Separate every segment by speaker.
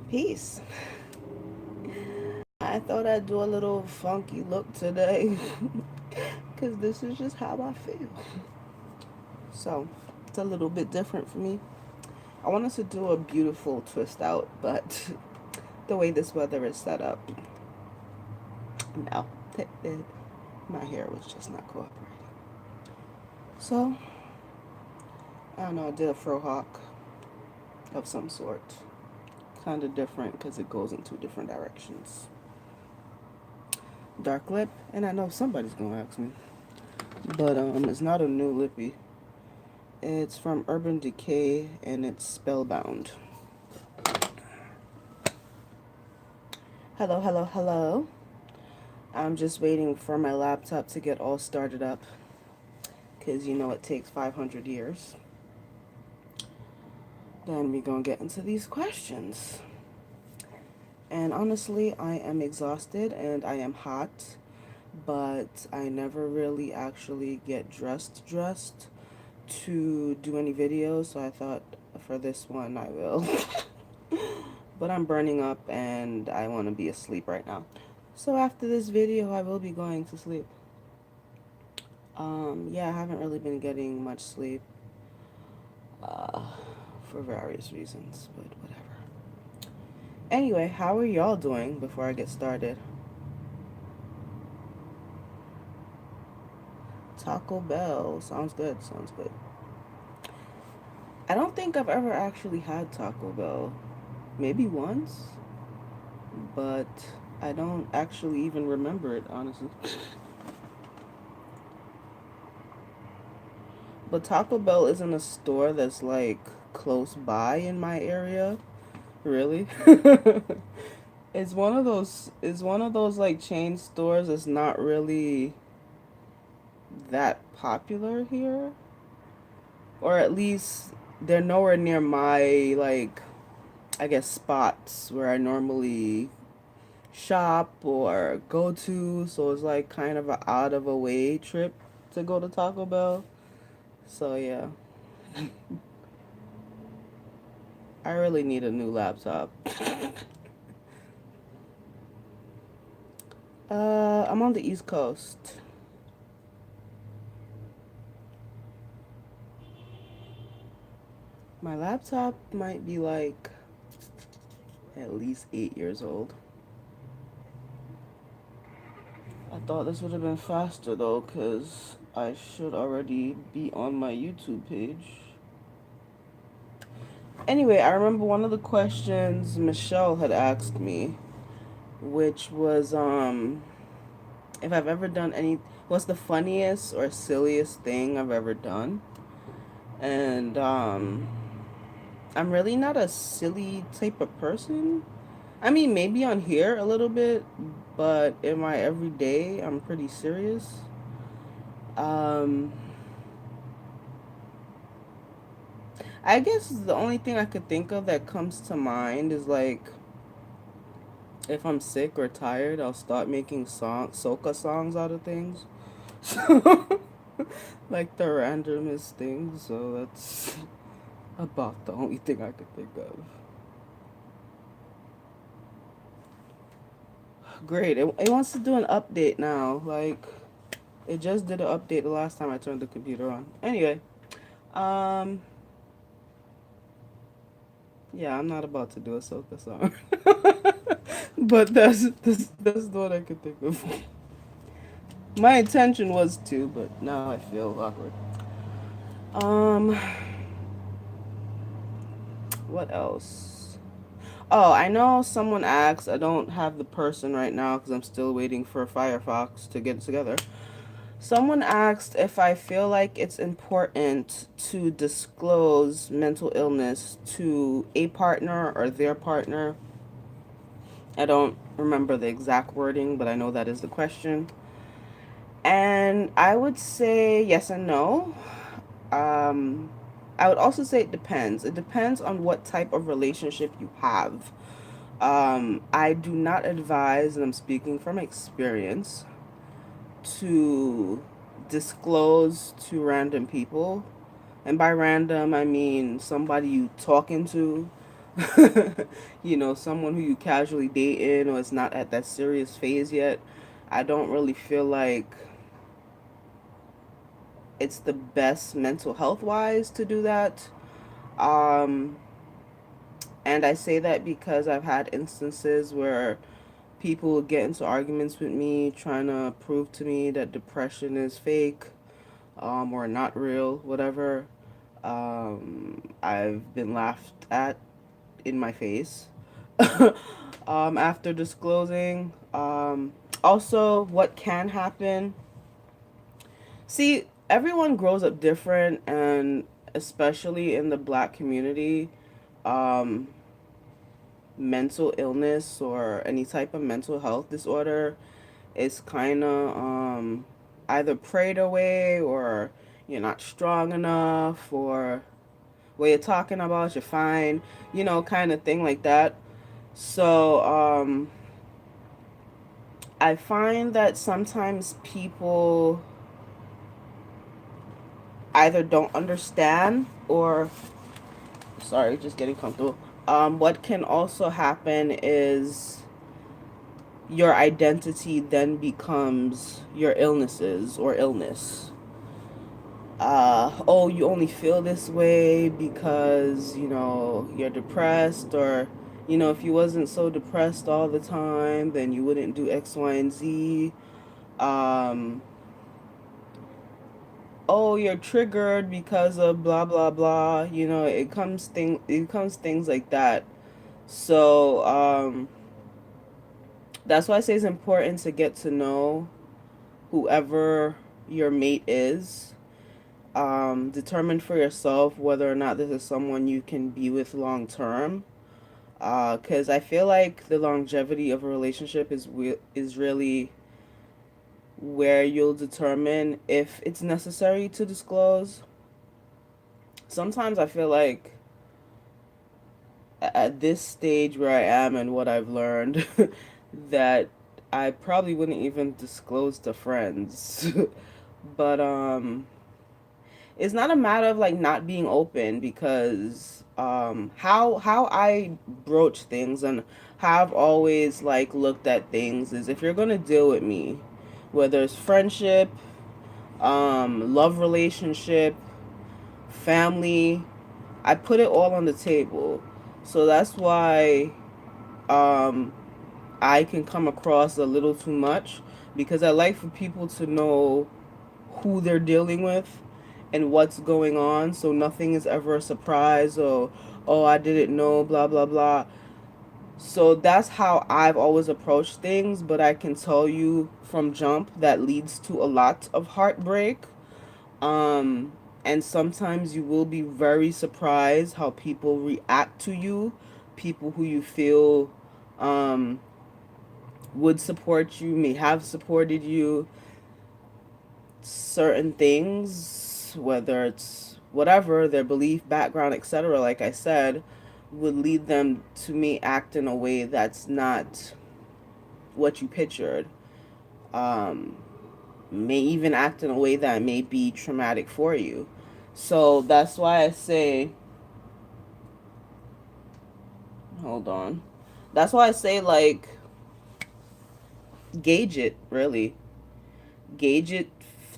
Speaker 1: Peace. I thought I'd do a little funky look today because this is just how I feel. So it's a little bit different for me. I wanted to do a beautiful twist out, but the way this weather is set up, no, my hair was just not cooperating. So I don't know, I did a fro hawk of some sort. Kind of different because it goes in two different directions. Dark lip, and I know somebody's gonna ask me, but it's not a new lippy. It's from Urban Decay and it's Spellbound. Hello, hello, hello. I'm just waiting for my laptop to get all started up because you know it takes 500 years. Then we're gonna get into these questions. And honestly, I am exhausted and I am hot, but I never really actually get dressed to do any videos, so I thought for this one I will. But I'm burning up and I want to be asleep right now. So after this video, I will be going to sleep. Yeah, I haven't really been getting much sleep uh, for various reasons, but whatever. Anyway, how are y'all doing before I get started? Taco Bell. Sounds good, sounds good. I don't think I've ever actually had Taco Bell. Maybe once, but I don't actually even remember it, honestly. But Taco Bell isn't a store that's like close by in my area, really. It's one of those like chain stores that's not really that popular here, or at least they're nowhere near my like I guess spots where I normally shop or go to, so it's like kind of a out of a way trip to go to Taco Bell. So yeah, I really need a new laptop. I'm on the East Coast. My laptop might be like at least 8 years old. I thought this would have been faster though, because I should already be on my YouTube page. Anyway, I remember one of the questions Michelle had asked me, which was if I've ever done any, what's the funniest or silliest thing I've ever done? And I'm really not a silly type of person. I mean, maybe on here a little bit, but in my everyday, I'm pretty serious. Um, I guess the only thing I could think of that comes to mind is like if I'm sick or tired, I'll start making soca songs out of things. Like the randomest things, so that's about the only thing I could think of. Great. It wants to do an update now. Like, it just did an update the last time I turned the computer on. Anyway, um, yeah, I'm not about to do a soca song. But that's the one I could think of. My intention was to, but now I feel awkward. Um, what else? Oh, I know someone asked. I don't have the person right now because I'm still waiting for Firefox to get it together. Someone asked if I feel like it's important to disclose mental illness to a partner or their partner. I don't remember the exact wording, but I know that is the question. And I would say yes and no. Um, I would also say it depends. It depends on what type of relationship you have. I do not advise, and I'm speaking from experience, to disclose to random people. And by random, I mean somebody you talking to, Someone who you casually date in or is not at that serious phase yet, I don't really feel like it's the best mental health wise to do that. Um, and I say that because I've had instances where people would get into arguments with me trying to prove to me that depression is fake, or not real, whatever. I've been laughed at in my face after disclosing. Also, what can happen? See, everyone grows up different, and especially in the black community, um, mental illness or any type of mental health disorder is kind of either prayed away, or you're not strong enough, or what you're talking about, you're fine, kind of thing like that. So, I find that sometimes people either don't understand or, sorry, just getting comfortable. What can also happen is your identity then becomes your illnesses or illness. Oh, you only feel this way because, you're depressed, or, if you wasn't so depressed all the time, then you wouldn't do X, Y, and Z. Um, oh, you're triggered because of blah, blah, blah. It comes things like that. So, that's why I say it's important to get to know whoever your mate is. Determine for yourself whether or not this is someone you can be with long term. Because I feel like the longevity of a relationship is really where you'll determine if it's necessary to disclose. Sometimes I feel like at this stage where I am and what I've learned, that I probably wouldn't even disclose to friends. But it's not a matter of like not being open, because how I broach things and how I've always like looked at things is, if you're gonna deal with me, whether it's friendship, love relationship, family, I put it all on the table. So that's why um I can come across a little too much, because I like for people to know who they're dealing with and what's going on, so nothing is ever a surprise, or oh, I didn't know, blah blah blah. So that's how I've always approached things, but I can tell you from jump that leads to a lot of heartbreak. um and sometimes you will be very surprised how people react to you, people who you feel um would support you, may have supported you, certain things, whether it's whatever, their belief, background, etc., like I said, would lead them to me act in a way that's not what you pictured. Um, may even act in a way that may be traumatic for you. So that's why I say, hold on. That's why I say, like, gauge it, really. Gauge it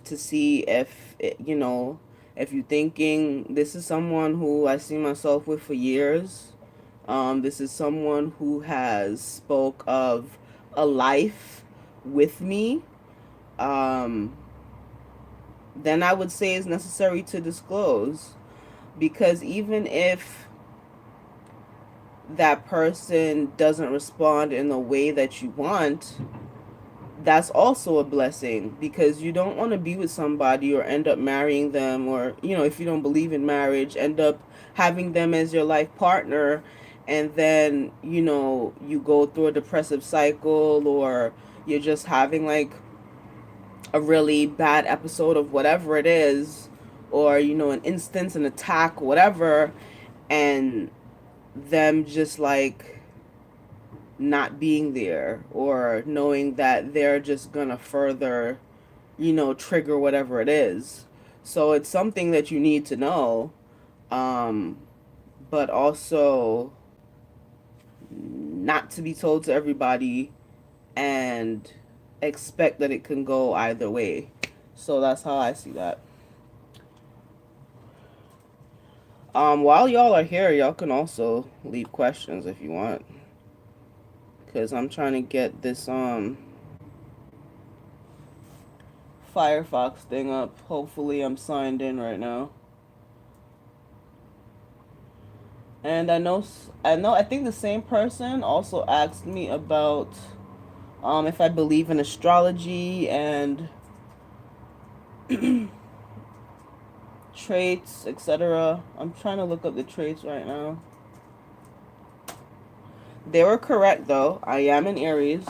Speaker 1: to see if if you're thinking this is someone who I see myself with for years. This is someone who has spoke of a life with me. um, then I would say it's necessary to disclose, because even if that person doesn't respond in the way that you want, that's also a blessing, because you don't want to be with somebody or end up marrying them, or if you don't believe in marriage, end up having them as your life partner, and then you go through a depressive cycle, or you're just having like a really bad episode of whatever it is, or an instance, an attack, whatever, and them just like not being there, or knowing that they're just gonna further, trigger whatever it is. So it's something that you need to know. Um, but also, not to be told to everybody and expect that it can go either way. So that's how I see that. While y'all are here, y'all can also leave questions if you want, cause I'm trying to get this Firefox thing up. Hopefully, I'm signed in right now. And I think the same person also asked me about if I believe in astrology and traits, etc. I'm trying to look up the traits right now. They were correct though. I am in Aries.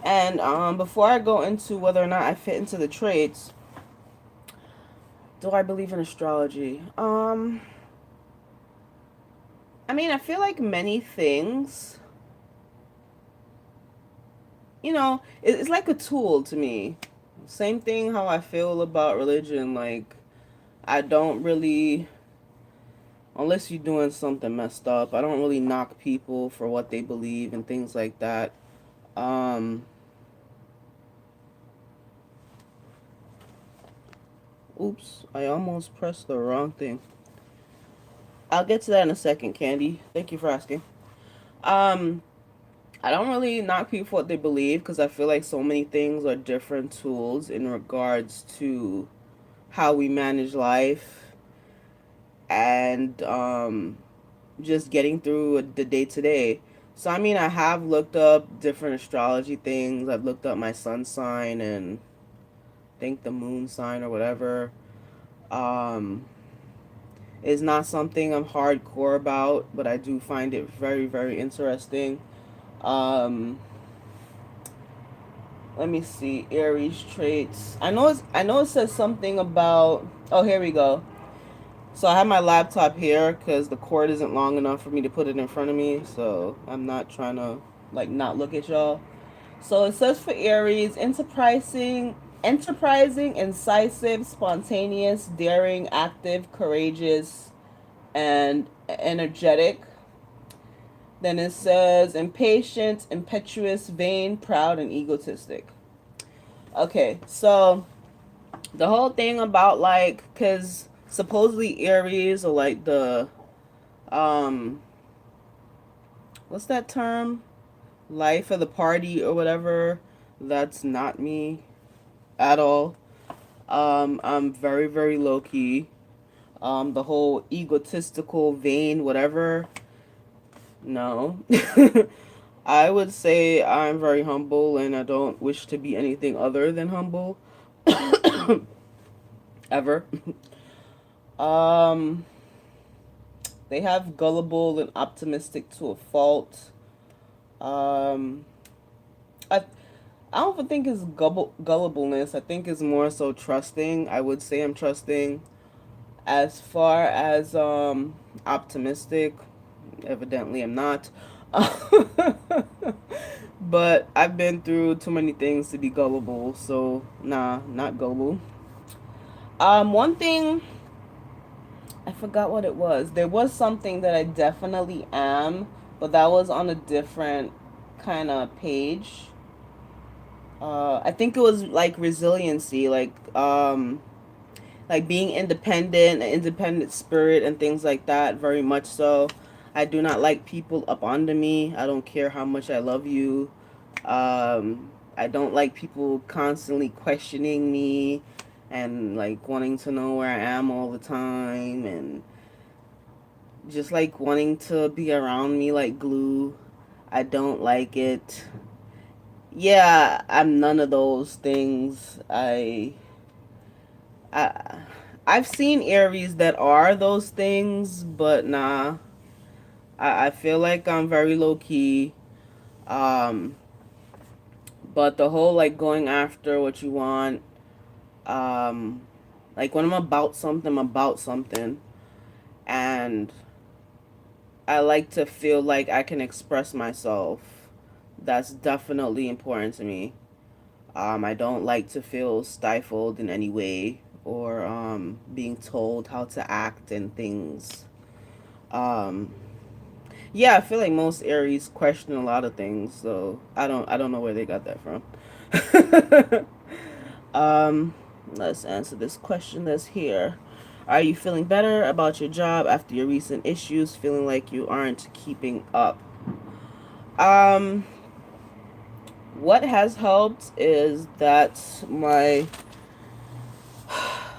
Speaker 1: And before I go into whether or not I fit into the traits, do I believe in astrology? I mean, I feel like many things, it's like a tool to me. Same thing how I feel about religion. Like, I don't really, unless you're doing something messed up, I don't really knock people for what they believe and things like that. Um, Oops, I almost pressed the wrong thing. I'll get to that in a second, Candy. Thank you for asking. Um, I don't really knock people for what they believe because I feel like so many things are different tools in regards to how we manage life and just getting through the day to day. So, I mean, I have looked up different astrology things. I've looked up my sun sign and I think the moon sign or whatever. Um, it's not something I'm hardcore about, but I do find it very, very interesting. Um, Let me see Aries traits. I know it says something about. Oh, here we go. So I have my laptop here because the cord isn't long enough for me to put it in front of me. So I'm not trying to like not look at y'all. So it says for Aries, enterprising, incisive, spontaneous, daring, active, courageous, and energetic. Then it says impatient, impetuous, vain, proud, and egotistic. Okay, so the whole thing about like, cause supposedly Aries or like the, um, what's that term? Life of the party or whatever. That's not me at all. I'm very, very low key. The whole egotistical, vain, whatever. No. I would say I'm very humble and I don't wish to be anything other than humble. Ever. Um, they have gullible and optimistic to a fault. Um, I I don't even think it's gullibleness. I think it's more so trusting. I would say I'm trusting. As far as optimistic, evidently I'm not. But I've been through too many things to be gullible, so nah, not gullible. One thing I forgot what it was. There was something that I definitely am, but that was on a different kind of page. I think it was like resiliency, like being independent, an independent spirit, and things like that. Very much so. I do not like people up under me. I don't care how much I love you. I don't like people constantly questioning me and like wanting to know where I am all the time and just like wanting to be around me like glue. I don't like it. Yeah, I'm none of those things. I I've seen Aries that are those things, but nah. I feel like I'm very low key. Um, but the whole like going after what you want, um, like when I'm about something, and I like to feel like I can express myself. That's definitely important to me. I don't like to feel stifled in any way or being told how to act and things. Um, yeah, I feel like most Aries question a lot of things, so I don't know where they got that from. um, let's answer this question that's here. Are you feeling better about your job after your recent issues, feeling like you aren't keeping up? Um, what has helped is that my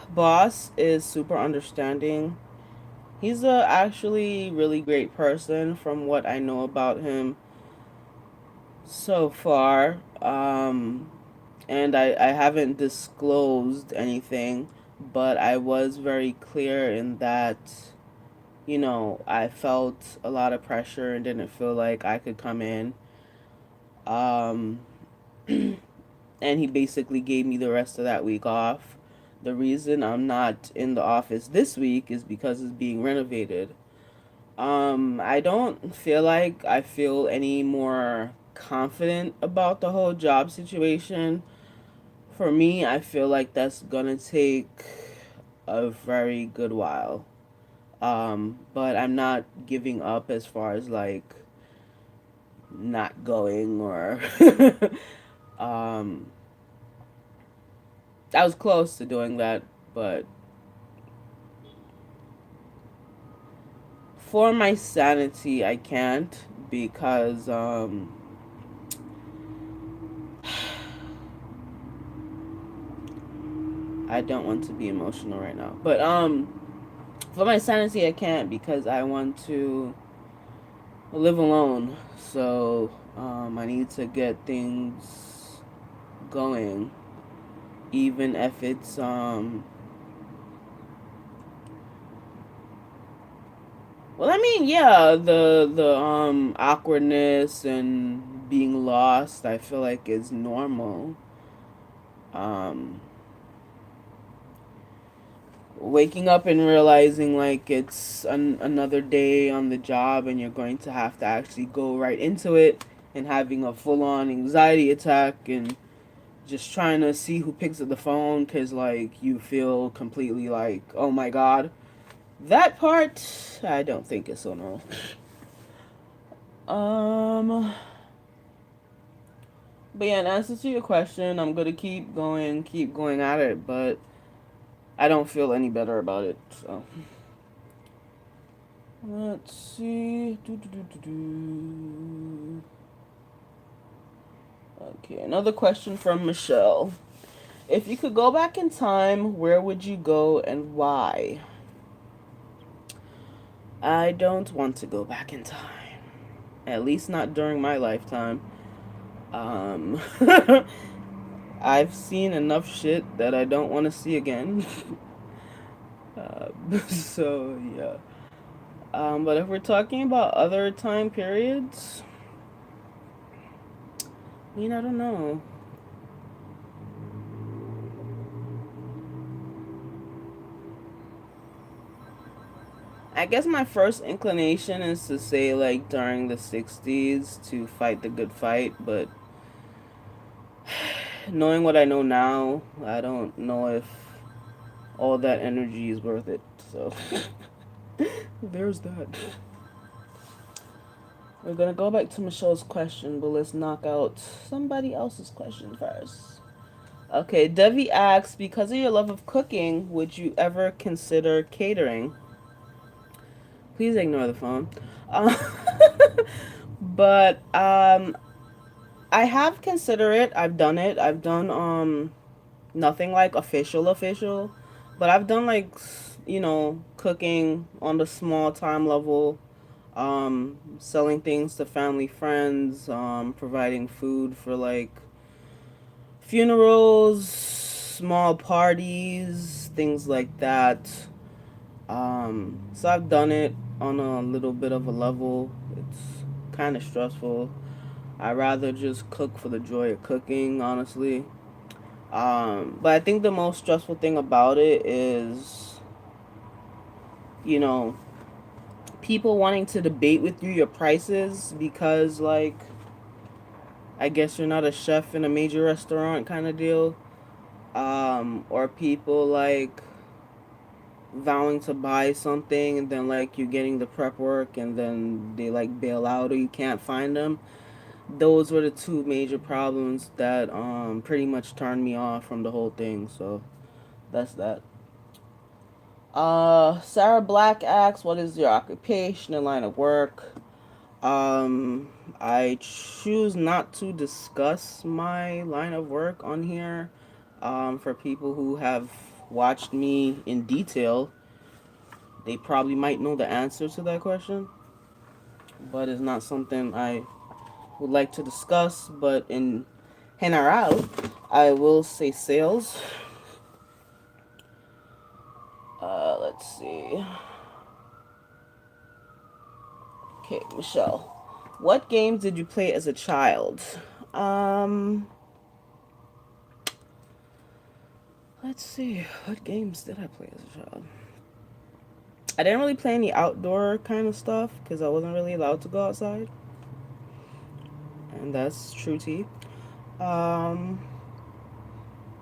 Speaker 1: boss is super understanding. He's a actually really great person from what I know about him so far. And I haven't disclosed anything, but I was very clear in that, I felt a lot of pressure and didn't feel like I could come in. Um, and he basically gave me the rest of that week off. The reason I'm not in the office this week is because it's being renovated. I don't feel like I feel any more confident about the whole job situation. For me, I feel like that's gonna take a very good while. But I'm not giving up as far as like not going or um I was close to doing that, but for my sanity I can't because I don't want to be emotional right now. But for my sanity I can't because I want to live alone. So I need to get things going, even if it's well, I mean, yeah, the awkwardness and being lost, I feel like is normal. Um, Waking up and realizing like it's another day on the job and you're going to have to actually go right into it and having a full-on anxiety attack and just trying to see who picks up the phone because like you feel completely like, oh my god, that part I don't think is so normal. um but yeah, in answer to your question, I'm gonna keep going at it, but I don't feel any better about it. So let's see. Okay, another question from Michelle. If you could go back in time, where would you go and why? I don't want to go back in time. At least not during my lifetime. Um, I've seen enough shit that I don't want to see again. So yeah. But if we're talking about other time periods, I mean, I don't know. I guess my first inclination is to say like during the 60s to fight the good fight, but knowing what I know now, I don't know if all that energy is worth it. So there's that. We're gonna go back to Michelle's question, but let's knock out somebody else's question first. Okay, Devi asks, because of your love of cooking, would you ever consider catering? Please ignore the phone. Uh, but I have considered it. I've done it. I've done nothing like official, but I've done like cooking on the small time level, selling things to family friends, providing food for like funerals, small parties, things like that. So I've done it on a little bit of a level. It's kind of stressful. I rather just cook for the joy of cooking, honestly. But I think the most stressful thing about it is, you know, people wanting to debate with you your prices because, like, I guess you're not a chef in a major restaurant kind of deal. Or people like vowing to buy something and then like you getting the prep work and then they like bail out or you can't find them. Those were the two major problems that pretty much turned me off from the whole thing. So that's that. Sarah Black asks, "What is your occupation and line of work?" Um, I choose not to discuss my line of work on here. For people who have watched me in detail, they probably might know the answer to that question, but it's not something I would like to discuss. But in general, I will say sales. Let's see. Okay, Michelle. What games did you play as a child? Um, let's see. What games did I play as a child? I didn't really play any outdoor kind of stuff because I wasn't really allowed to go outside, and that's true tea. Um,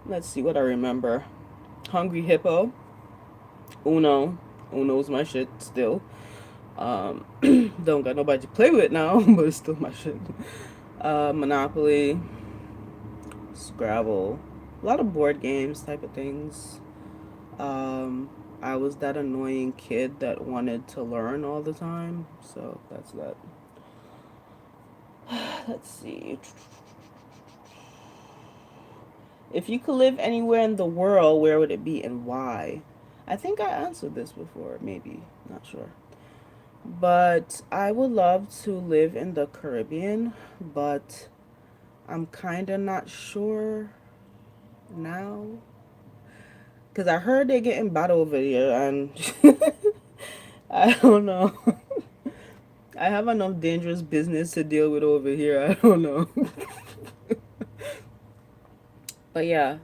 Speaker 1: let's see what I remember. Hungry Hippo, Uno. Uno's my shit still. Um, don't got nobody to play with now, but it's still my shit. Monopoly, Scrabble, a lot of board games type of things. Um, I was that annoying kid that wanted to learn all the time, so that's that. Let's see. If you could live anywhere in the world, where would it be and why? I think I answered this before, maybe, not sure. But I would love to live in the Caribbean, but I'm kind of not sure now. Because I heard they're getting bad over here, and I don't know. I have enough dangerous business to deal with over here. I don't know. But yeah,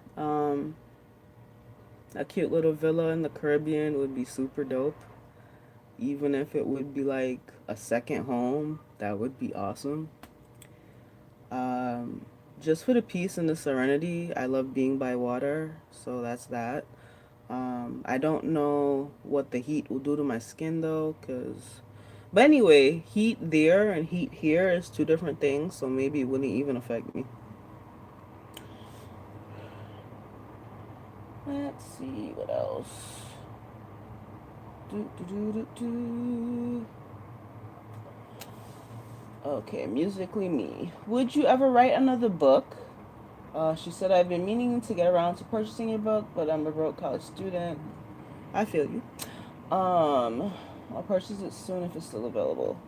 Speaker 1: a cute little villa in the Caribbean would be super dope. Even if it would be like a second home, that would be awesome. Um, just for the peace and the serenity, I love being by water, so that's that. I don't know what the heat will do to my skin though, cause. But anyway, heat there and heat here is two different things, so maybe it wouldn't even affect me. Let's see what else. Do, do, do, do, do. Okay, musically me. Would you ever write another book? She said, I've been meaning to get around to purchasing your book, but I'm a broke college student. I feel you. I'll purchase it soon if it's still available.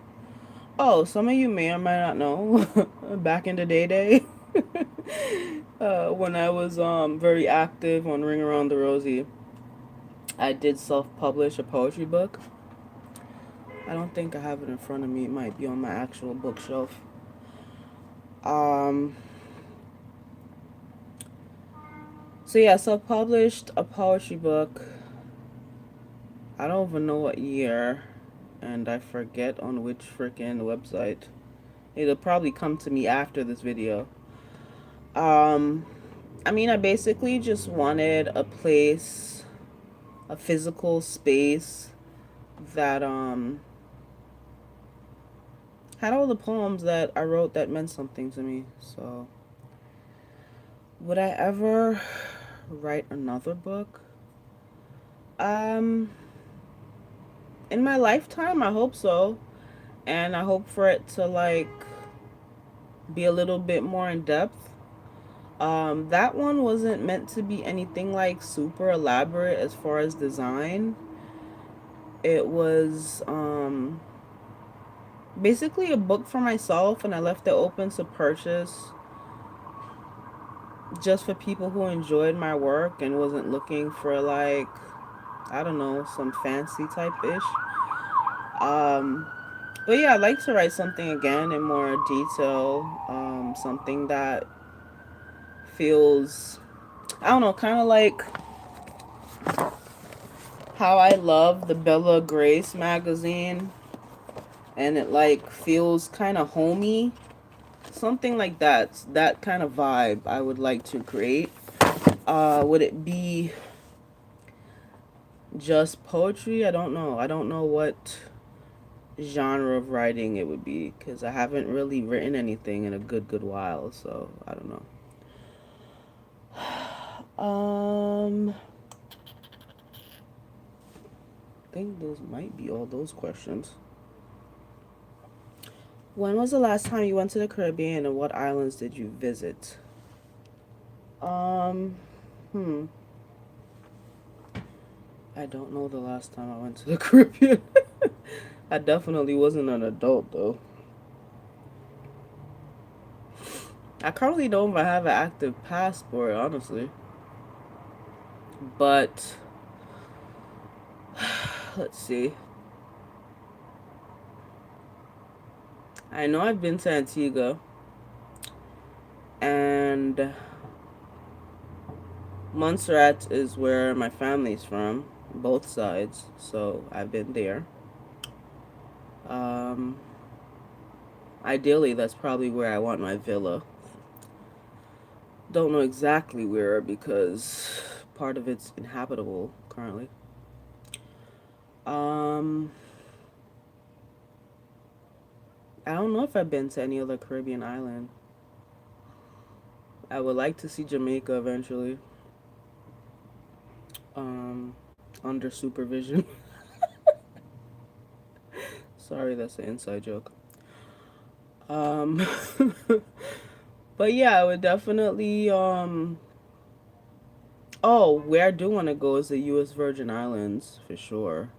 Speaker 1: Oh, some of you may or may not know. Back in the day, when I was very active on Ring Around the Rosie, I did self-publish a poetry book. I don't think I have it in front of me. It might be on my actual bookshelf. Um, so yeah, self-published a poetry book. I don't even know what year, and I forget on which freaking website. It'll probably come to me after this video. Um, I mean, I basically just wanted a place, a physical space that had all the poems that I wrote that meant something to me. So, would I ever write another book? Um, in my lifetime, I hope so. And I hope for it to like be a little bit more in depth. That one wasn't meant to be anything like super elaborate as far as design. It was basically a book for myself, and I left it open to purchase just for people who enjoyed my work and wasn't looking for like, I don't know, some fancy type ish. Um, but yeah, I'd like to write something again in more detail. Something that feels, I don't know, kind of like how I love the Bella Grace magazine, and it like feels kind of homey. Something like that. That kind of vibe I would like to create. Would it be Just poetry? I don't know. I don't know what genre of writing it would be because I haven't really written anything in a good while, so I don't know. I think those might be all those questions. When was the last time you went to the Caribbean and what islands did you visit? Um, hmm. I don't know the last time I went to the Caribbean. I definitely wasn't an adult though. I currently don't even have an active passport, honestly. But let's see. I know I've been to Antigua and Montserrat is where my family's from, both sides. So I've been there. Um, Ideally, that's probably where I want my villa. Don't know exactly where because part of it's inhabitable currently. Um, I don't know if I've been to any other Caribbean island. I would like to see Jamaica eventually. Um, Under supervision. Sorry, that's an inside joke. Um, but yeah, I would definitely. Oh, where I do want to go is the U.S. Virgin Islands for sure.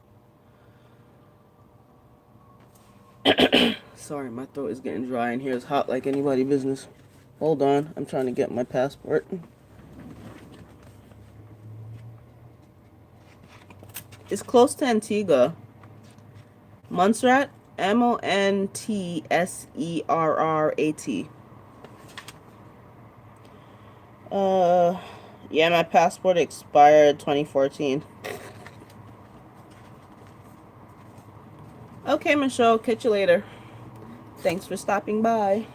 Speaker 1: Sorry, my throat is getting dry and here it's hot like anybody business. Hold on, I'm trying to get my passport. It's close to Antigua. Montserrat, Montserrat. Uh, yeah, my passport expired 2014. Okay, Michelle, catch you later. Thanks for stopping by.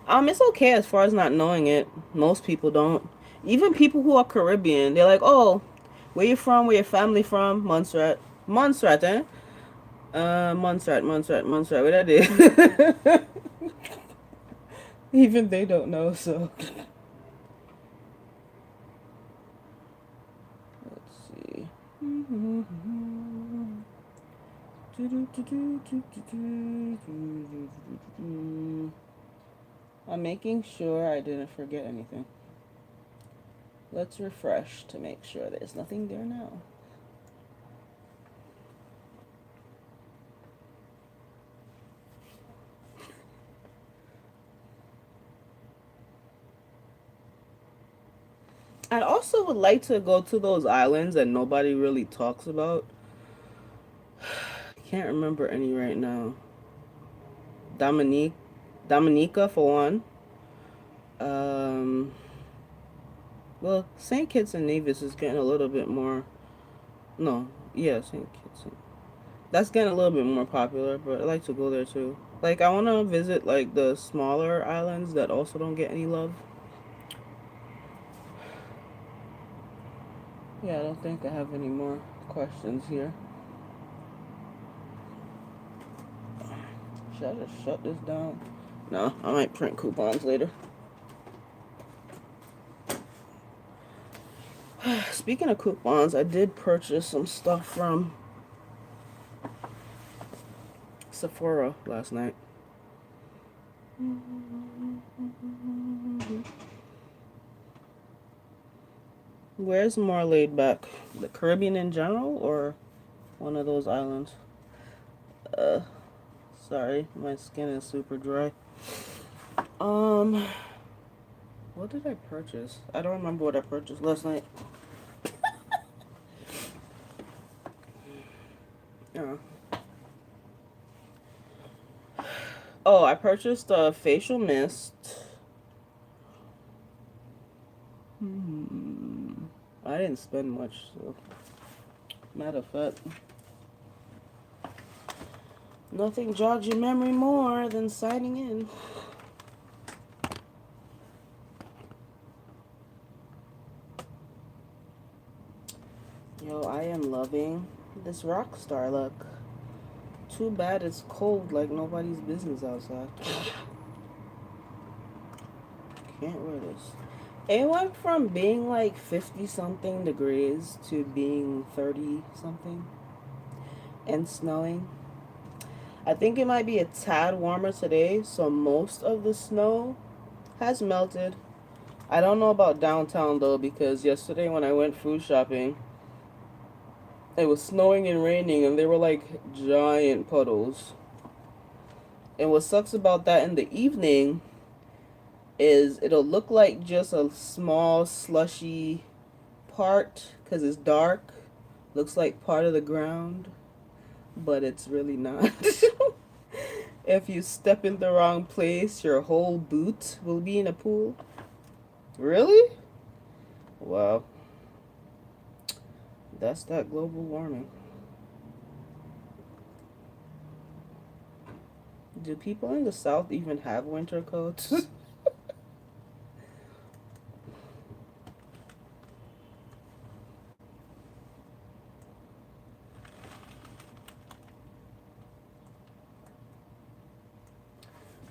Speaker 1: It's okay as far as not knowing it. Most people don't. Even people who are Caribbean, they're like, "Oh, where you from? Where your family from?" Montserrat, Montserrat, eh? Montserrat. What I did? Even they don't know. So let's see. I'm making sure I didn't forget anything. Let's refresh to make sure there's nothing there now. I also would like to go to those islands that nobody really talks about. Can't remember any right now. Dominique, Dominica for one. Um, well, St. Kitts and Nevis is getting a little bit more. No, yeah, St. Kitts. That's getting a little bit more popular, but I like to go there too. Like, I want to visit like the smaller islands that also don't get any love. Yeah, I don't think I have any more questions here. Should I just shut this down? No, I might print coupons later. Speaking of coupons, I did purchase some stuff from Sephora last night. Where's more laid back? The Caribbean in general or one of those islands? Uh, Sorry, my skin is super dry. Um, what did I purchase? I don't remember what I purchased last night. Yeah. Oh, I purchased a facial mist. I didn't spend much, so matter of fact, nothing jogs your memory more than signing in. I am loving this rock star look. Too bad it's cold like nobody's business outside. Can't wear this. It went from being like 50 something degrees to being 30 something and snowing. I think it might be a tad warmer today, so most of the snow has melted. I don't know about downtown though, because yesterday when I went food shopping, it was snowing and raining and they were like giant puddles. And what sucks about that in the evening is it'll look like just a small slushy part because it's dark. Looks like part of the ground, but it's really not. If you step in the wrong place, your whole boot will be in a pool. Really? Wow. That's that global warming. Do people in the South even have winter coats?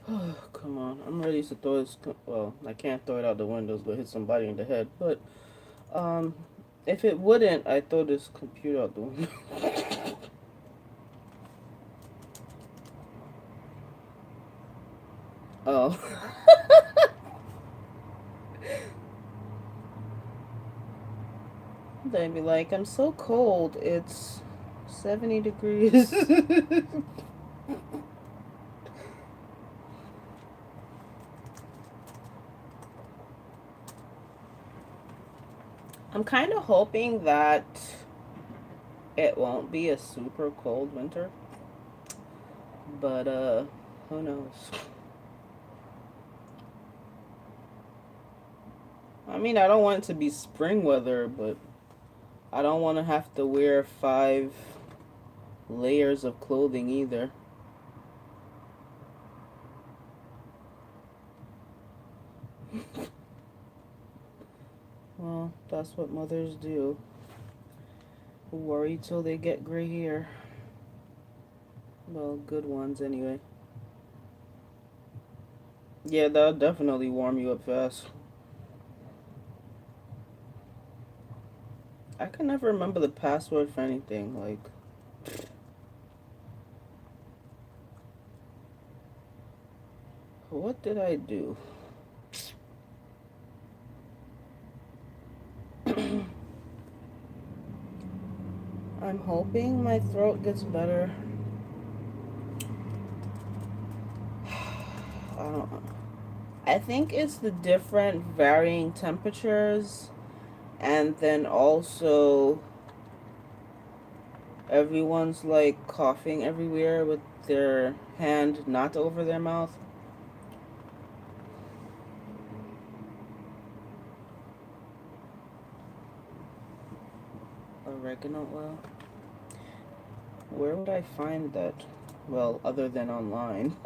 Speaker 1: Oh, come on. I'm ready to throw this. Well, I can't throw it out the windows, but hit somebody in the head. But, um, if it wouldn't, I'd throw this computer out the window. Oh. They'd be like, I'm so cold. It's 70 degrees. I'm kind of hoping that it won't be a super cold winter. But, who knows? I mean, I don't want it to be spring weather, but I don't want to have to wear 5 layers of clothing either. Well, that's what mothers do. Worry till they get gray hair. Well, good ones anyway. Yeah, that'll definitely warm you up fast. I can never remember the password for anything. Like, what did I do? I'm hoping my throat gets better. I don't know. I think it's the different varying temperatures, and then also everyone's like coughing everywhere with their hand not over their mouth. Oregano oil. Where would I find that? Well, other than online.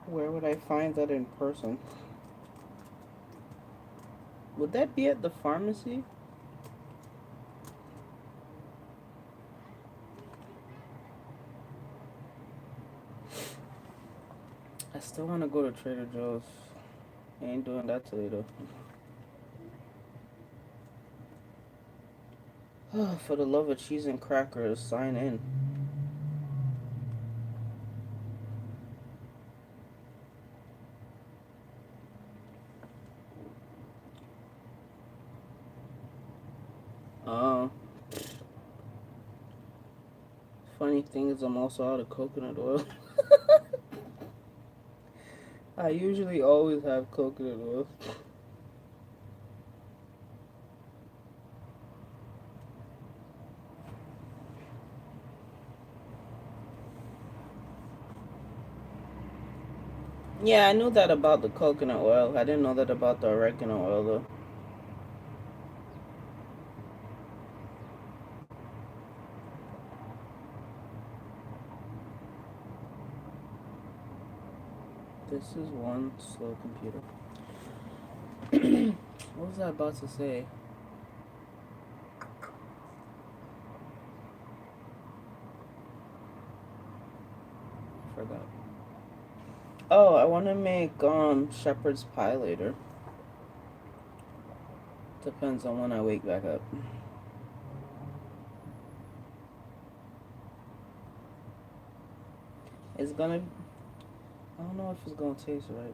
Speaker 1: Where would I find that in person? Would that be at the pharmacy? I still want to go to Trader Joe's. I ain't doing that today though. For the love of cheese and crackers, sign in. Uh, Funny thing is, I'm also out of coconut oil. I usually always have coconut oil. Yeah, I knew that about the coconut oil. I didn't know that about the oregano oil though. This is one slow computer. What was I about to say? forgot. Oh, I want to make shepherd's pie later. Depends on when I wake back up. It's gonna. I don't know if it's gonna taste right.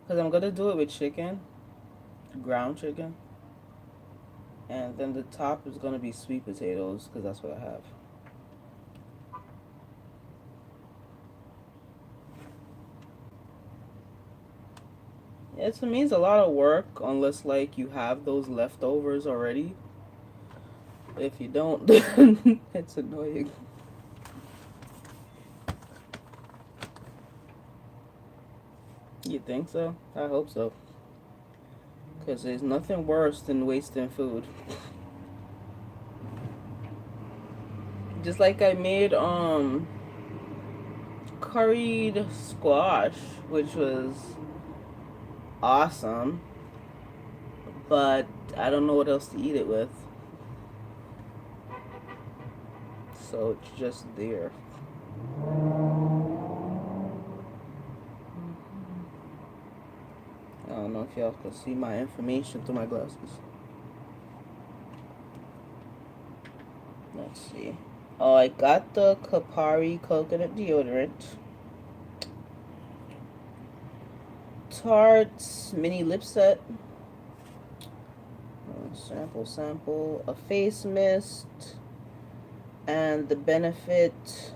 Speaker 1: Cause I'm gonna do it with chicken, ground chicken, and then the top is gonna be sweet potatoes, cause that's what I have. Yeah, to me, it's a lot of work unless like you have those leftovers already. If you don't, then it's annoying. You think so? I hope so. Cause there's nothing worse than wasting food. Just like I made curried squash, which was awesome, but I don't know what else to eat it with. So it's just there. I don't know if y'all can see my information through my glasses. Let's see. Oh, I got the Kapari coconut deodorant. Tarte's mini lip set. Sample. A face mist. And the Benefit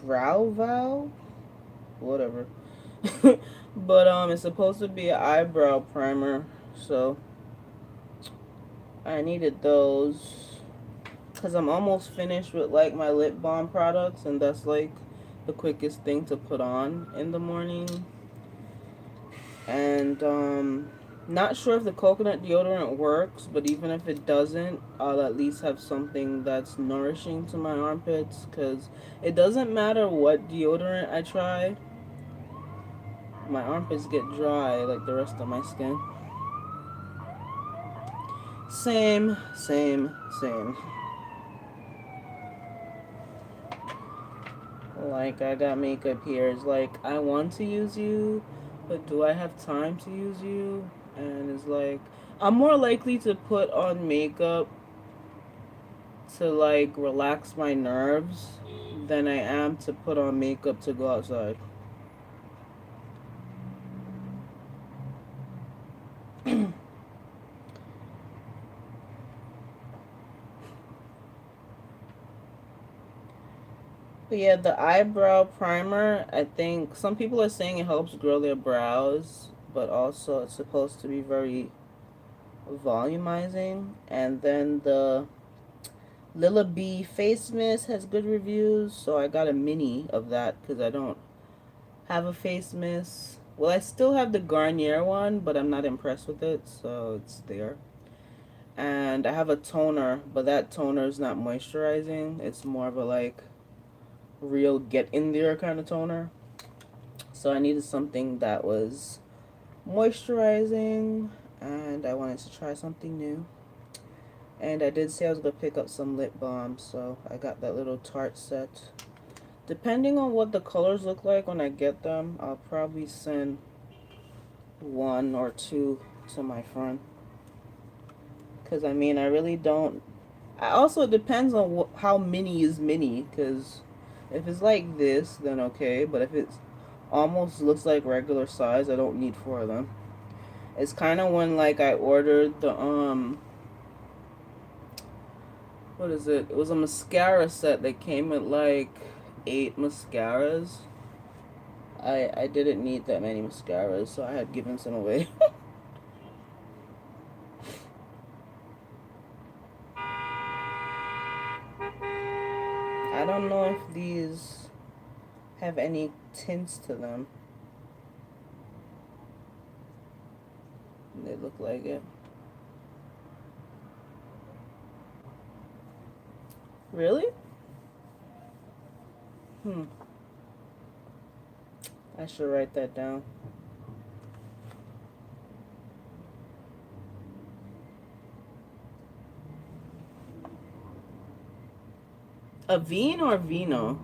Speaker 1: Brow Vow? Whatever. But it's supposed to be an eyebrow primer, so I needed those because I'm almost finished with like my lip balm products, and that's like the quickest thing to put on in the morning. And not sure if the coconut deodorant works, but even if it doesn't, I'll at least have something that's nourishing to my armpits, because it doesn't matter what deodorant I try, my armpits get dry like the rest of my skin. Same. Like, I got makeup here. It's like, I want to use you, but do I have time to use you? And it's like, I'm more likely to put on makeup to, like, relax my nerves than I am to put on makeup to go outside. But yeah, the eyebrow primer, I think some people are saying it helps grow their brows, but also it's supposed to be very volumizing. And then the Lila B face mist has good reviews, so I got a mini of that because I don't have a face mist. Well, I still have the Garnier one, but I'm not impressed with it, so it's there. And I have a toner, but that toner is not moisturizing. It's more of a like real get in there kind of toner. So I needed something that was moisturizing, and I wanted to try something new. And I did say I was going to pick up some lip balm, so I got that little Tarte set. Depending on what the colors look like when I get them, I'll probably send one or two to my friend. Because, I mean, I really don't... I also, it depends on how mini is mini, because if it's like this, then okay. But if it's almost looks like regular size, I don't need four of them. It's kind of when, like, I ordered the, what is it? It was a mascara set that came with, like, 8 mascaras. I didn't need that many mascaras, so I had given some away. I don't know if these have any tints to them. They look like it. Really? I should write that down. A Veen or Vino?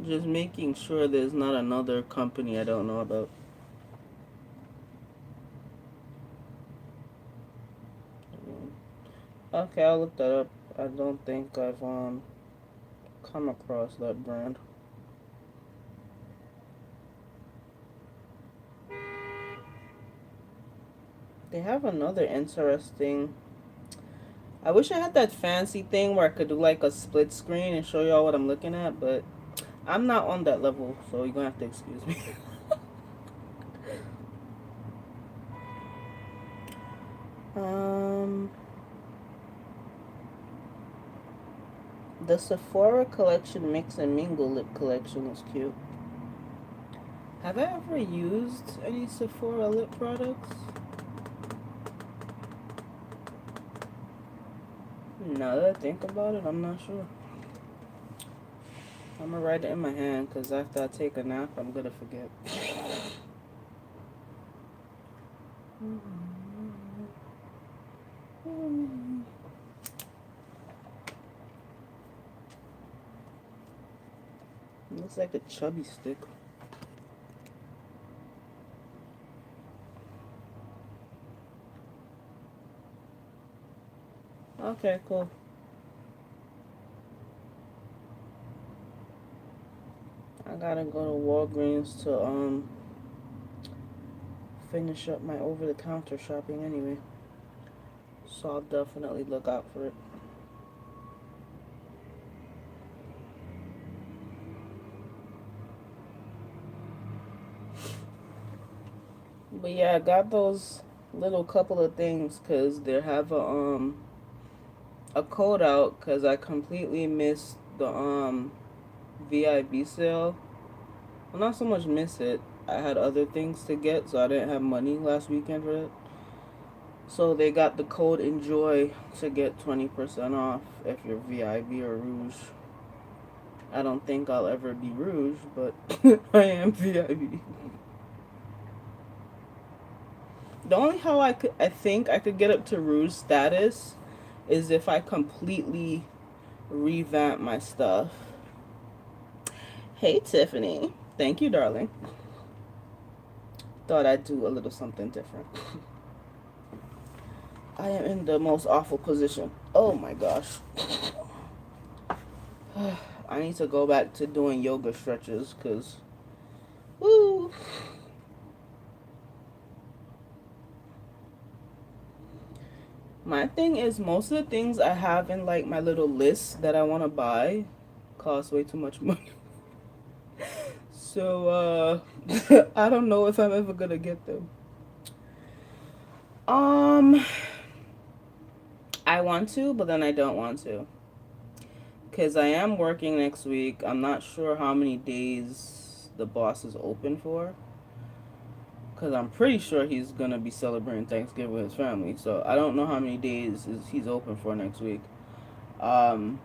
Speaker 1: Just making sure there's not another company I don't know about. Okay, I'll look that up. I don't think I've come across that brand. They have another interesting. I wish I had that fancy thing where I could do like a split screen and show y'all what I'm looking at, but I'm not on that level, so you're gonna have to excuse me. um, the Sephora collection mix and mingle lip collection is cute. Have I ever used any Sephora lip products? Now that I think about it, I'm not sure. I'm gonna write it in my hand because after I take a nap, I'm gonna forget. Looks like a chubby stick. Okay, cool. I gotta go to Walgreens to finish up my over-the-counter shopping anyway. So I'll definitely look out for it. But yeah, I got those little couple of things because they have a code out because I completely missed the VIB sale. Well, not so much miss it. I had other things to get, so I didn't have money last weekend for it. So they got the code ENJOY to get 20% off if you're VIB or Rouge. I don't think I'll ever be Rouge, but I am VIB. The only how I think I could get up to Rouge status is if I completely revamp my stuff. Hey Tiffany, thank you, darling. Thought I'd do a little something different. I am in the most awful position. Oh my gosh. I need to go back to doing yoga stretches because, woo. My thing is, most of the things I have in like my little list that I want to buy cost way too much money. So, I don't know if I'm ever gonna get them. Um, I want to, but then I don't want to. Because I am working next week. I'm not sure how many days the boss is open for. Because I'm pretty sure he's going to be celebrating Thanksgiving with his family. So I don't know how many days he's open for next week. Um,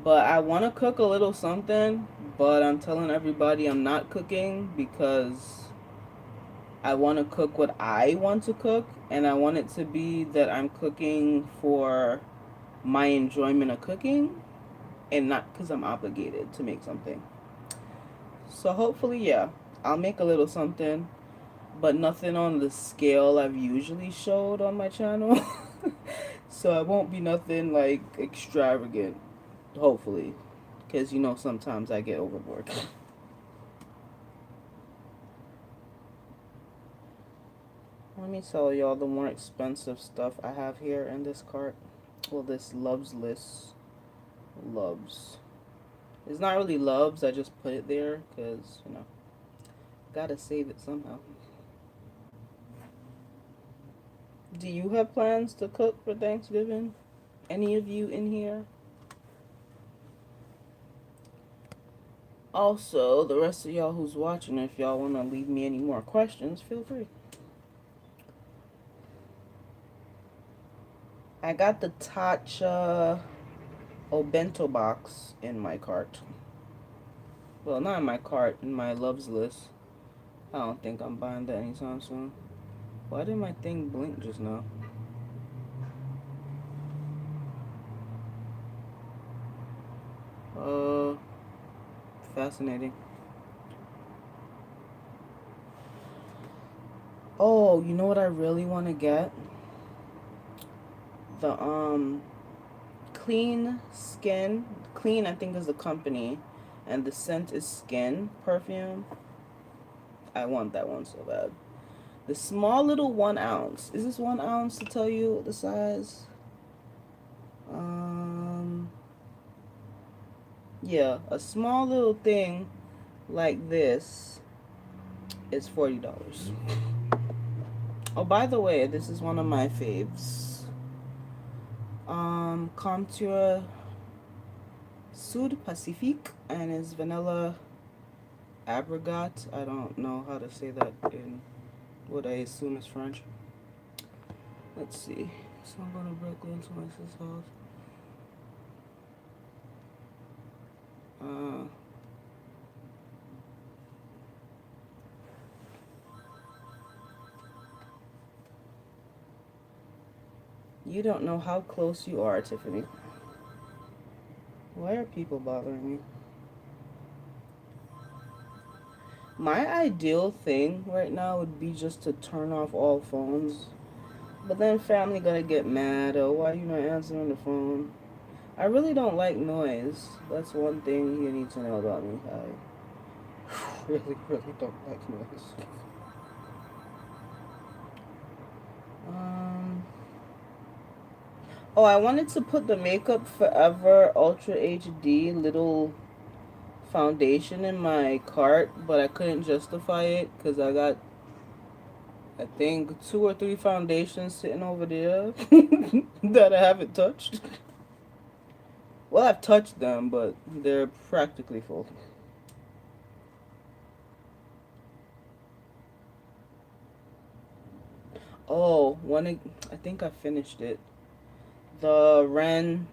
Speaker 1: but I want to cook a little something. But I'm telling everybody I'm not cooking because I want to cook what I want to cook. And I want it to be that I'm cooking for my enjoyment of cooking and not because I'm obligated to make something. So hopefully, yeah, I'll make a little something, but nothing on the scale I've usually showed on my channel. So it won't be nothing like extravagant, hopefully, because you know sometimes I get overboard. Let me tell y'all the more expensive stuff I have here in this cart. Well, this Loves list. Loves. It's not really Loves, I just put it there because, you know, gotta save it somehow. Do you have plans to cook for Thanksgiving? Any of you in here? Also, the rest of y'all who's watching, if y'all want to leave me any more questions, feel free. I got the Tatcha Obento box in my cart. Well, not in my cart, in my loves list. I don't think I'm buying that anytime soon. Why did my thing blink just now? Uh, Fascinating. Oh, you know what I really want to get? The Clean Skin. Clean, I think, is the company, and the scent is Skin perfume. I want that one so bad. The small little 1 ounce. Is this 1 ounce to tell you the size? Um, yeah, a small little thing like this is $40. Oh, by the way, this is one of my faves. Contour Sud Pacifique, and it's vanilla abricot. I don't know how to say that in what I assume is French. Let's see. So I'm gonna break into my sister's house. Uh, you don't know how close you are, Tiffany. Why are people bothering me? My ideal thing right now would be just to turn off all phones. But then family gonna get mad. Oh, why you not answering the phone? I really don't like noise. That's one thing you need to know about me. I really, really don't like noise. Um. Oh, I wanted to put the Makeup Forever Ultra HD little foundation in my cart, but I couldn't justify it because I got, I think, 2 or 3 foundations sitting over there that I haven't touched. Well, I've touched them, but they're practically full. Oh, I think I finished it. The Ren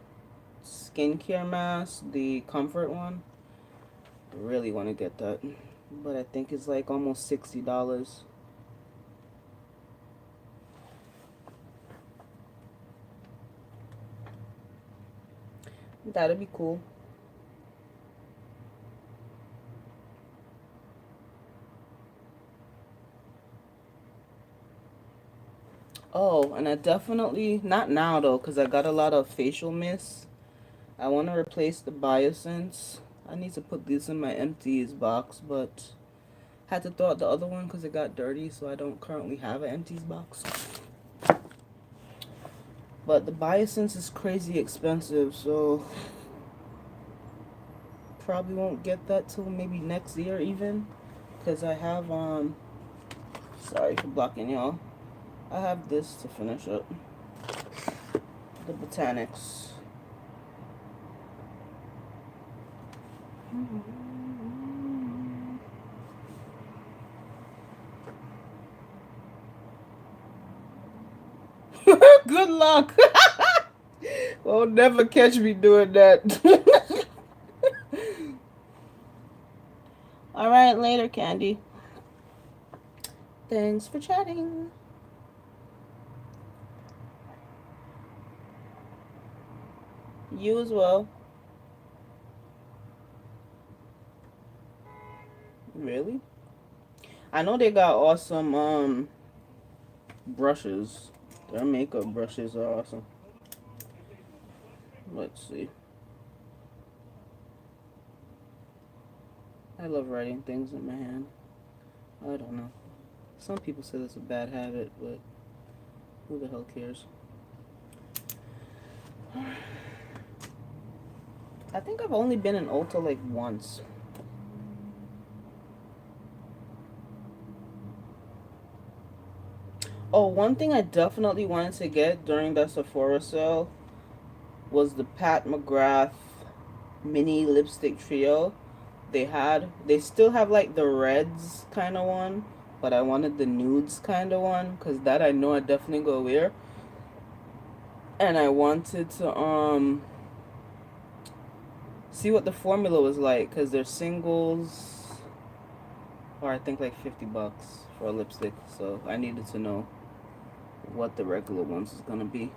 Speaker 1: skincare mask, the comfort one. I really want to get that, but I think it's like almost $60. That'd be cool. Oh, and I definitely, not now though, because I got a lot of facial mist. I want to replace the Biosense. I need to put this in my empties box, but had to throw out the other one because it got dirty, so I don't currently have an empties box. But the Biosense is crazy expensive, so probably won't get that till maybe next year even. Because I have, sorry for blocking y'all. I have this to finish up. The Botanics. Good luck. Won't never catch me doing that. All right, later, Candy. Thanks for chatting. You as well. Really? I know they got awesome brushes. Their makeup brushes are awesome. Let's see. I love writing things in my hand. I don't know. Some people say that's a bad habit, but who the hell cares? I think I've only been in Ulta like once. Oh, one thing I definitely wanted to get during the Sephora sale was the Pat McGrath mini lipstick trio. They still have like the reds kind of one, but I wanted the nudes kind of one because that I know I definitely go wear. And I wanted to see what the formula was like because they're singles, or I think like $50 for a lipstick. So I needed to know what the regular ones is gonna be.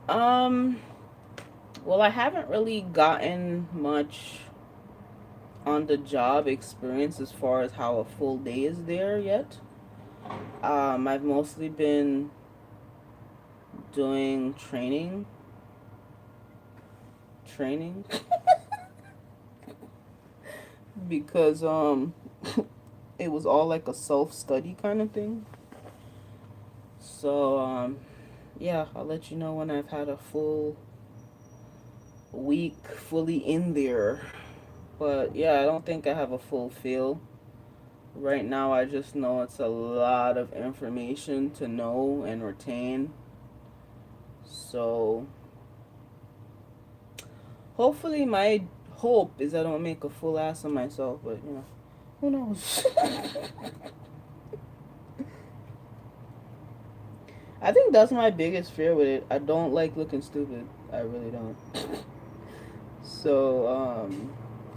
Speaker 1: Um, Well, I haven't really gotten much on the job experience as far as how a full day is there yet. I've mostly been doing training, because it was all like a self study kind of thing. So yeah, I'll let you know when I've had a full week fully in there. But yeah, I don't think I have a full feel. Right now, I just know it's a lot of information to know and retain. So hopefully, my hope is I don't make a full ass of myself, but you know, who knows? I think that's my biggest fear with it. I don't like looking stupid. I really don't. So,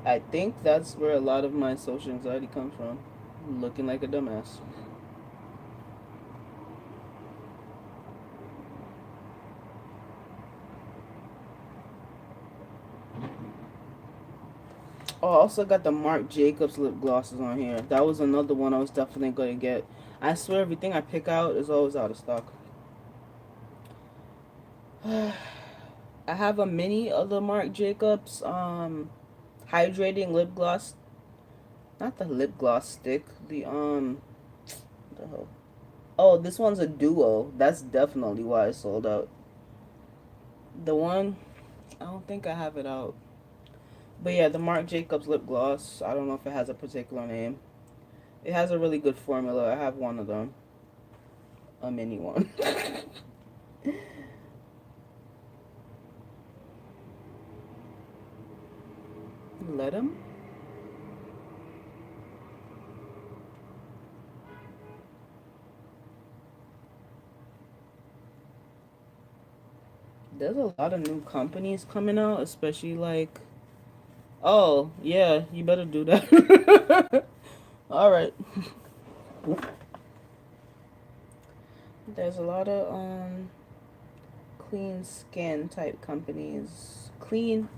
Speaker 1: I think that's where a lot of my social anxiety comes from. Looking like a dumbass. Oh, I also got the Marc Jacobs lip glosses on here. That was another one I was definitely going to get. I swear everything I pick out is always out of stock. I have a mini of the Marc Jacobs hydrating lip gloss. Not the lip gloss stick. What the hell? Oh, this one's a duo. That's definitely why it sold out. The one, I don't think I have it out. But yeah, the Marc Jacobs lip gloss. I don't know if it has a particular name. It has a really good formula. I have one of them. A mini one. Let him. There's a lot of new companies coming out, especially like, oh, yeah, you better do that. All right. There's a lot of clean skin type companies. Clean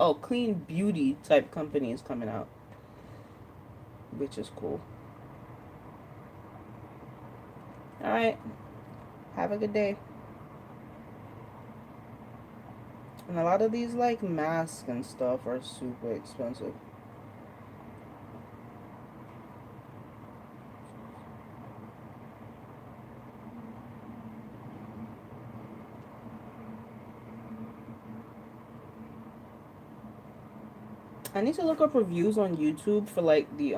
Speaker 1: beauty type companies coming out, which is cool. All right. Have a good day. And a lot of these like masks and stuff are super expensive. I need to look up reviews on YouTube for like the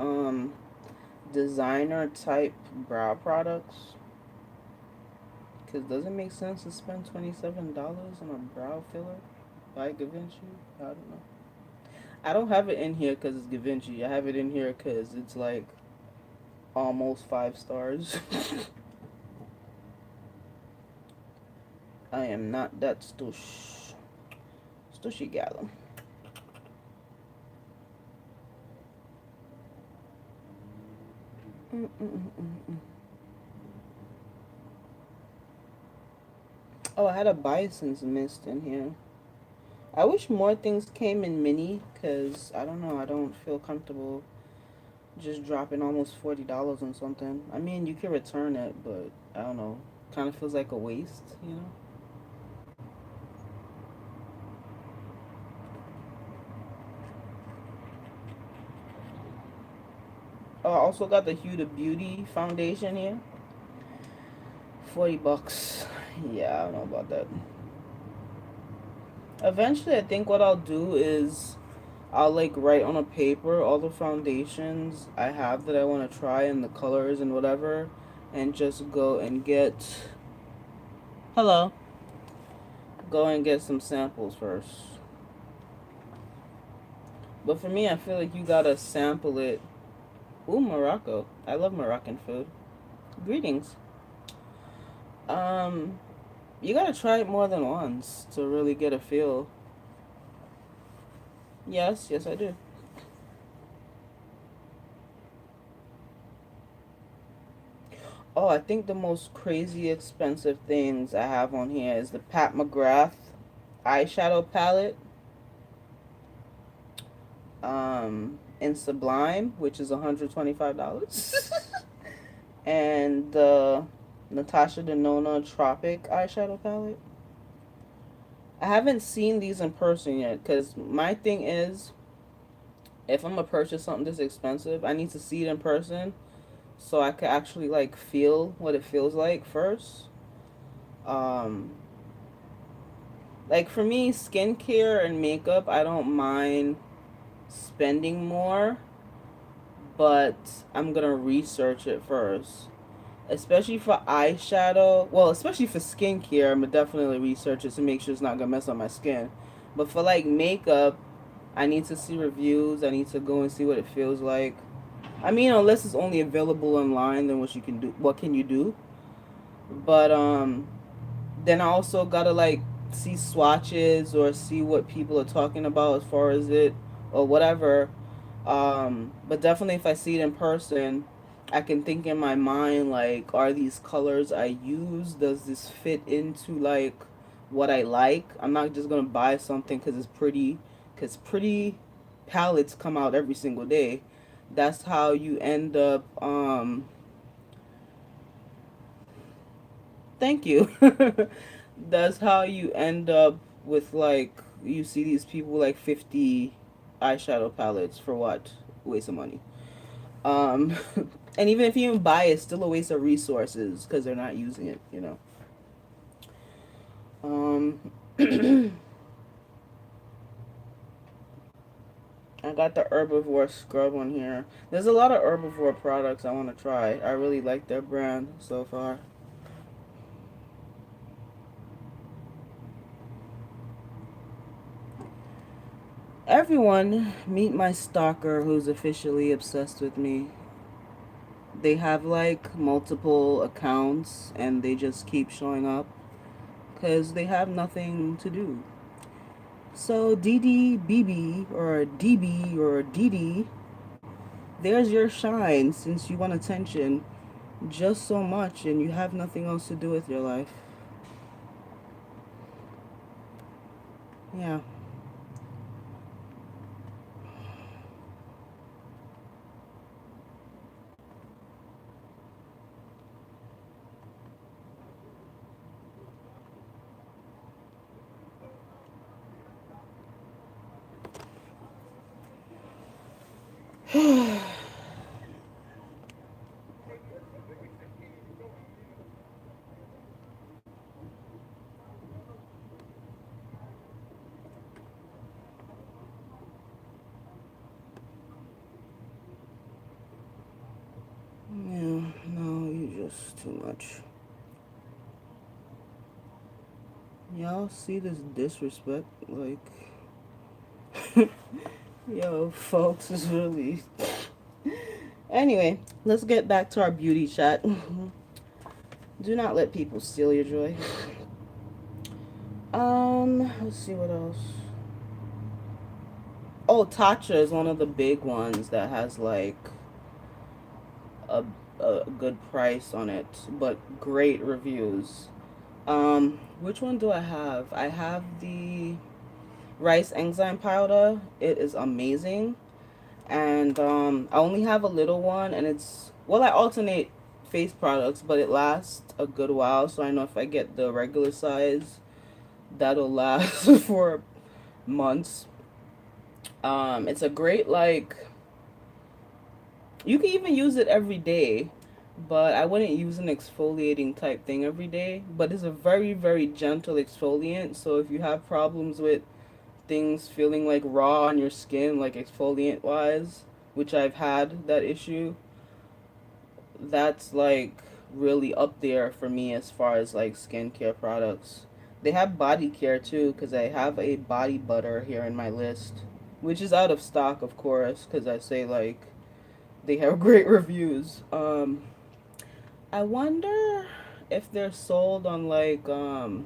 Speaker 1: designer type brow products. Cause does it make sense to spend $27 on a brow filler by Givenchy? I don't know. I don't have it in here because it's Givenchy. I have it in here because it's like almost 5 stars. I am not that stush. Stushy gal. Mm-mm-mm-mm. Oh, I had a Bison's mist in here. I wish more things came in mini because I don't know. I don't feel comfortable just dropping almost $40 on something. I mean, you can return it, but I don't know. Kind of feels like a waste, you know? Oh, I also got the Huda Beauty foundation here. $40. Yeah, I don't know about that. Eventually, I think what I'll do is I'll like write on a paper all the foundations I have that I want to try and the colors and whatever, and just go and get. Hello. Go and get some samples first. But for me, I feel like you gotta sample it. Ooh, Morocco. I love Moroccan food. Greetings. Um, you gotta try it more than once to really get a feel. Yes, yes, I do. Oh, I think the most crazy expensive things I have on here is the Pat McGrath eyeshadow palette. in Sublime, which is $125. And the Natasha Denona Tropic eyeshadow palette. I haven't seen these in person yet because my thing is if I'm gonna purchase something this expensive, I need to see it in person so I can actually like feel what it feels like first. Um, like for me, skincare and makeup, I don't mind spending more, but I'm gonna research it first. Especially for eyeshadow, well, especially for skincare, I'm gonna definitely research it to make sure it's not gonna mess up my skin. But for like makeup, I need to see reviews. I need to go and see what it feels like. I mean, unless it's only available online, then what you can do? What can you do? But then I also gotta like see swatches or see what people are talking about as far as it or whatever. But definitely, if I see it in person, I can think in my mind like, are these colors I use? Does this fit into like what I like? I'm not just gonna buy something because it's pretty, because pretty palettes come out every single day. That's how you end up. Thank you. That's how you end up with like you see these people with, like 50 eyeshadow palettes for what? Waste of money. Um, and even if you even buy it, it's still a waste of resources because they're not using it. You know. Um, I got the Herbivore scrub on here. There's a lot of Herbivore products I want to try. I really like their brand so far. Everyone, meet my stalker who's officially obsessed with me. They have like multiple accounts and they just keep showing up because they have nothing to do. So DDBB or DB or DD, there's your shine since you want attention just so much and you have nothing else to do with your life. Yeah. Yeah, no, you just too much. Y'all see this disrespect? Like, yo, folks, is really. Anyway, let's get back to our beauty chat. Do not let people steal your joy. Let's see what else. Oh, Tatcha is one of the big ones that has like a, a good price on it, but great reviews. Which one do I have? I have the rice enzyme powder. It is amazing. And I only have a little one and it's well I alternate face products, but it lasts a good while, so I know if I get the regular size, that'll last for months. It's a great like you can even use it every day, but I wouldn't use an exfoliating type thing every day. But it's a very, very gentle exfoliant. So if you have problems with things feeling like raw on your skin, like exfoliant wise, which I've had that issue, that's like really up there for me as far as like skincare products. They have body care too, because I have a body butter here in my list, which is out of stock, of course, because I say like they have great reviews. I wonder if they're sold on like Nordstrom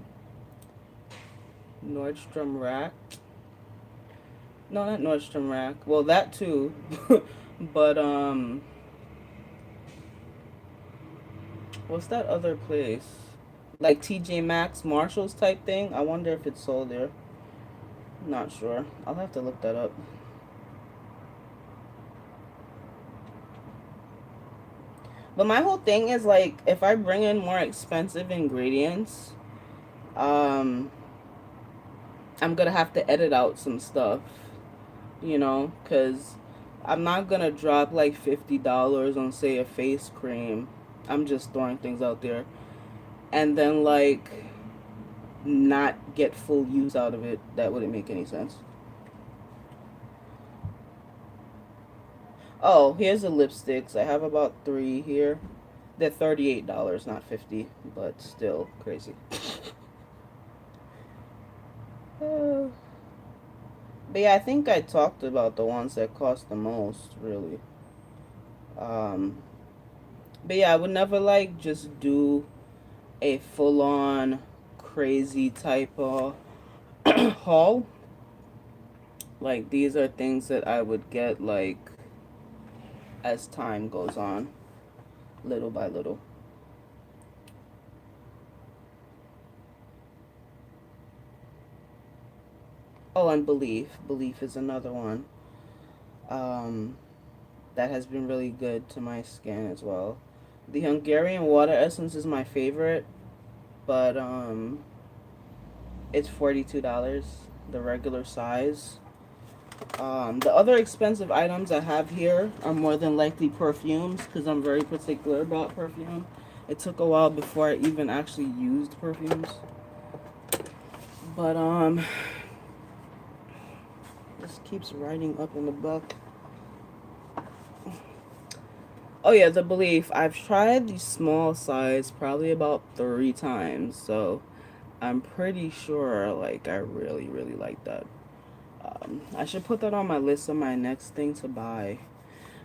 Speaker 1: Rack. No, not Nordstrom Rack. Well, that too. But what's that other place? Like TJ Maxx, Marshalls type thing. I wonder if it's sold there. Not sure. I'll have to look that up. But my whole thing is like, if I bring in more expensive ingredients, um, I'm gonna have to edit out some stuff, because I'm not gonna drop like $50 on, say, a face cream. I'm just throwing things out there, and then like not get full use out of it. That wouldn't make any sense. Oh, here's the lipsticks. I have about three here. They're $38, not 50, but still crazy. Uh, but yeah, I think I talked about the ones that cost the most, really. Um, but yeah, I would never like just do a full on crazy type of haul. Like these are things that I would get like as time goes on, little by little. Oh, and belief. Belief is another one. Um, that has been really good to my skin as well. The Hungarian water essence is my favorite, but it's $42, the regular size. The other expensive items I have here are more than likely perfumes because I'm very particular about perfume. It took a while before I even actually used perfumes. But this keeps writing up in the book. Oh yeah, the belief. I've tried the small size probably about 3 times, so I'm pretty sure like I really really like that. I should put that on my list of my next thing to buy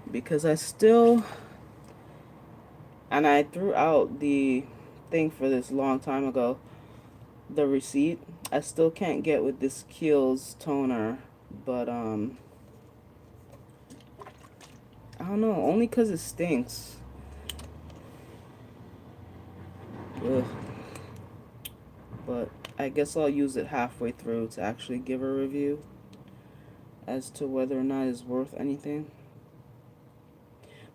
Speaker 1: because I still, and I threw out the thing for this long time ago, the receipt. I still can't get with this Kiehl's toner, but I don't know, only cuz it stinks. Ugh. But I guess I'll use it halfway through to actually give a review as to whether or not it's worth anything.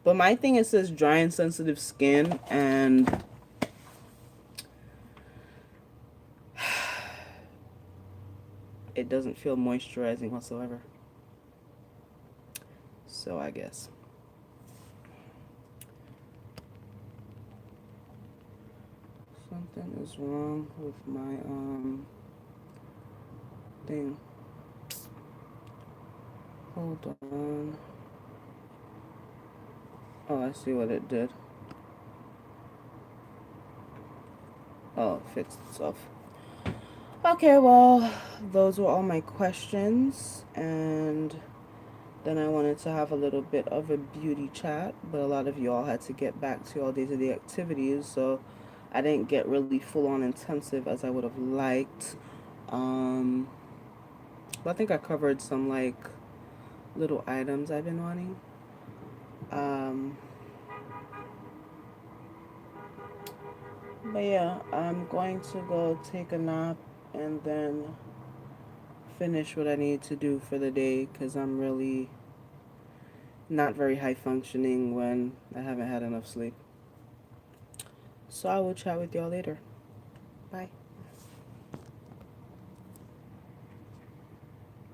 Speaker 1: But my thing, it says dry and sensitive skin, and it doesn't feel moisturizing whatsoever. So I guess something is wrong with my thing. Hold on. Oh, I see what it did. Oh, it fixed itself. Okay, well, those were all my questions, and then I wanted to have a little bit of a beauty chat, but a lot of you all had to get back to all these of the activities, so I didn't get really full on intensive as I would have liked. Um, but I think I covered some like little items I've been wanting. Um, but yeah, I'm going to go take a nap and then finish what I need to do for the day because I'm really not very high functioning when I haven't had enough sleep. So I will chat with y'all later. Bye.